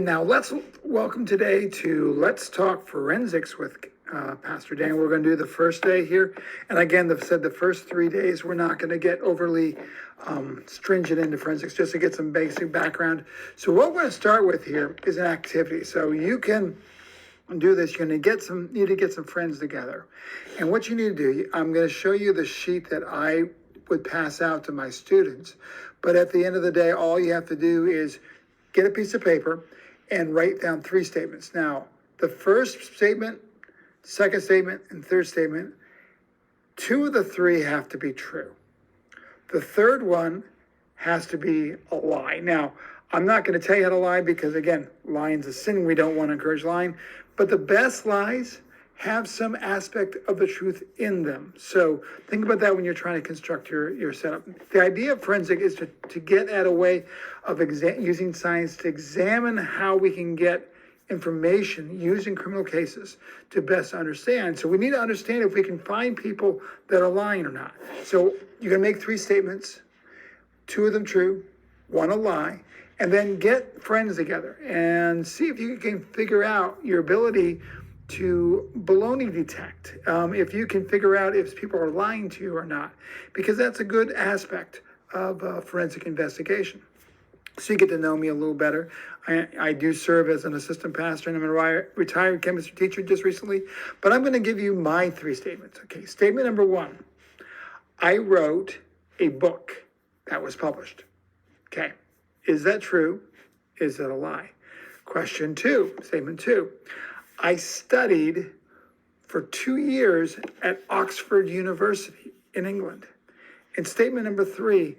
Now let's welcome today to Let's Talk Forensics with Pastor Dan. We're going to do the first day here. And again, they've said the first 3 days, we're not going to get overly stringent into forensics, just to get some basic background. So what we're going to start with here is an activity. So you can do this. You're going to need to get some friends together. And what you need to do, I'm going to show you the sheet that I would pass out to my students. But at the end of the day, all you have to do is get a piece of paper and write down 3 statements. Now, the first statement, second statement, and third statement, 2 of the 3 have to be true. The third one has to be a lie. Now, I'm not going to tell you how to lie because, again, lying's a sin. We don't want to encourage lying. But the best lies have some aspect of the truth in them. So think about that when you're trying to construct your setup. The idea of forensic is to get at a way of using science to examine how we can get information using criminal cases to best understand. So we need to understand if we can find people that are lying or not. So you're going to make 3 statements, 2 of them true, 1 a lie, and then get friends together and see if you can figure out your ability to baloney detect, if you can figure out if people are lying to you or not, because that's a good aspect of forensic investigation. So you get to know me a little better. I do serve as an assistant pastor, and I'm a retired chemistry teacher just recently, but I'm going to give you my 3 statements. Okay, statement number 1, I wrote a book that was published. Okay, is that true? Is that a lie? Question 2, statement 2, I studied for 2 years at Oxford University in England. And statement number 3,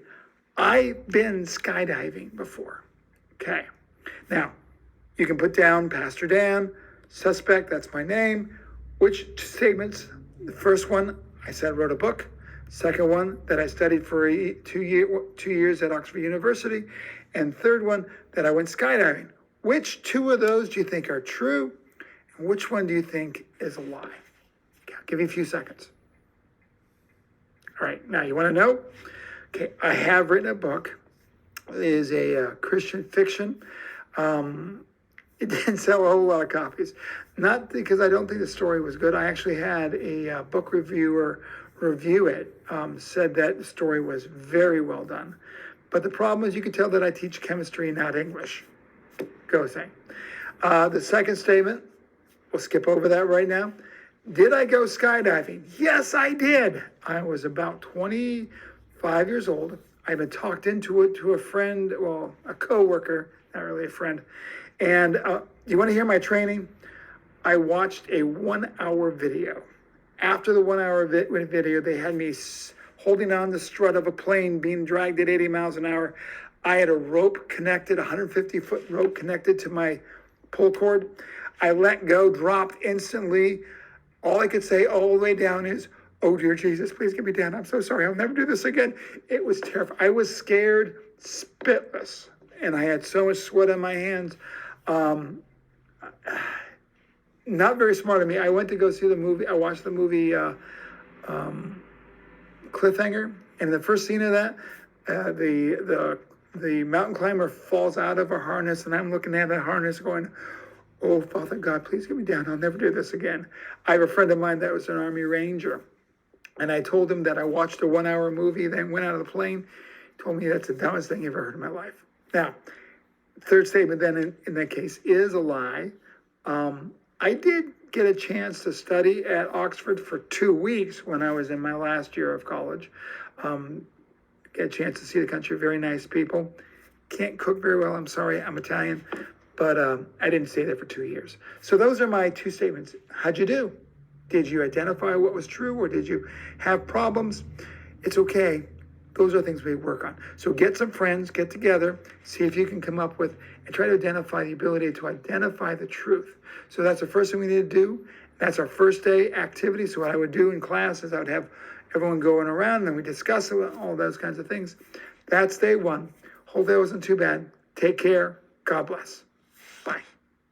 I've been skydiving before. Okay. Now, you can put down Pastor Dan, suspect, that's my name. Which statements? The first one, I said I wrote a book. Second one, that I studied for 2 years at Oxford University. And third one, that I went skydiving. Which 2 of those do you think are true? And which one do you think is a lie? Okay, I'll give you a few seconds. All right, now you want to know? Okay, I have written a book. It is a Christian fiction. It didn't sell a whole lot of copies. Not because I don't think the story was good. I actually had a book reviewer review it, said that the story was very well done. But the problem is you can tell that I teach chemistry, not English. Go say. The second statement, we'll skip over that right now. Did I go skydiving? Yes, I did. I was about 25 years old. I've been talked into it to a friend, well, a coworker, not really a friend. And you want to hear my training? I watched a 1-hour video. After the 1-hour video, they had me holding on the strut of a plane being dragged at 80 miles an hour. I had a rope connected, 150-foot rope connected to my pull cord. I let go, dropped instantly. All I could say all the way down is, oh, dear Jesus, please get me down. I'm so sorry. I'll never do this again. It was terrifying. I was scared spitless, and I had so much sweat on my hands. Not very smart of me. I went to go see the movie. I watched the movie Cliffhanger, and the first scene of that, the mountain climber falls out of a harness, and I'm looking at that harness going, oh, Father God, please get me down. I'll never do this again. I have a friend of mine that was an Army Ranger, and I told him that I watched a 1-hour movie, then went out of the plane. He told me that's the dumbest thing you've ever heard in my life. Now, third statement then in that case is a lie. I did get a chance to study at Oxford for 2 weeks when I was in my last year of college. Get a chance to see the country, very nice people. Can't cook very well, I'm sorry, I'm Italian. But I didn't stay there for 2 years. So those are my 2 statements. How'd you do? Did you identify what was true, or did you have problems? It's okay. Those are things we work on. So get some friends, get together, see if you can come up with, and try to identify the ability to identify the truth. So that's the first thing we need to do. That's our first day activity. So what I would do in class is I would have everyone going around, and then we discuss all those kinds of things. That's day 1. Whole day wasn't too bad. Take care. God bless.